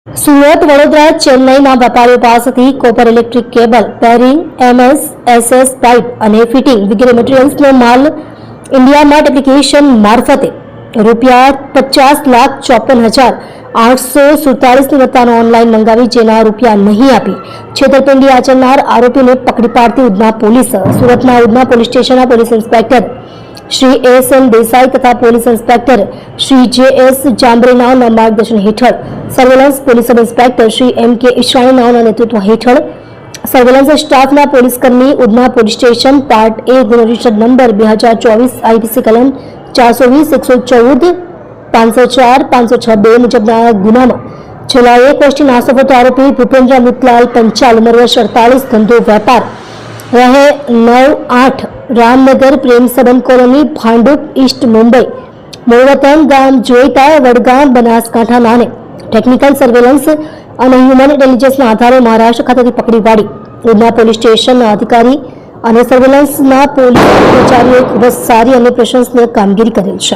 સુરત વડોદરા ચેન્નઈના વેપારીઓ પાસેથી copper electric cable, bearing, MS pipe અને ફિટિંગ વગેરે મટીરીયલ્સનો માલ ઇન્ડિયા માર્ટ એપ્લિકેશન મારફતે ₹50,54,847 રકમનો ઓનલાઈન મંગાવી જેના રૂપિયા નહીં આપી છેતરપિંડી આચરનાર આરોપીને પકડી પાડતી ઉધના પોલીસ. સુરતના ઉધના પોલીસ સ્ટેશનના police inspector Shri S N. Desai તથા પોલીસ ઇન્સ્પેક્ટર શ્રી જે.એસ. જાંબરેનાઓના માર્ગદર્શન હેઠળ surveillance police sub inspector Shri M K. ઈશાણીનાઓના નેતૃત્વ હેઠળ સર્વેલન્સ સ્ટાફના પોલીસકર્મી Udhna police station part A ગુનો રજિસ્ટર નંબર 2024 આઈપીસી કલમ 420, 114, 504, 506 મુજબના ગુનામાં છેલ્લા 1 વર્ષથી નાસ્તો આરોપી ભૂપેન્દ્ર અમિતલાલ પંચાલ ઉંમર વર્ષ 48, ધંધો વેપાર, રહે 9-8 રામનગર પ્રેમ સદન કોલોની, ભાંડુપ ઈસ્ટ, મુંબઈ, મૂળ વતન ગામ જોઈતા, વડગામ, બનાસકાંઠા નાને ટેકનિકલ સર્વેલન્સ અને હ્યુમન ઇન્ટેલિજન્સના આધારે મહારાષ્ટ્ર ખાતેથી પકડી પાડી ઉધના પોલીસ સ્ટેશનના અધિકારી અને સર્વેલન્સના પોલીસ કર્મચારીઓએ ખૂબ જ સારી અને પ્રશંસનીય કામગીરી કરેલ છે.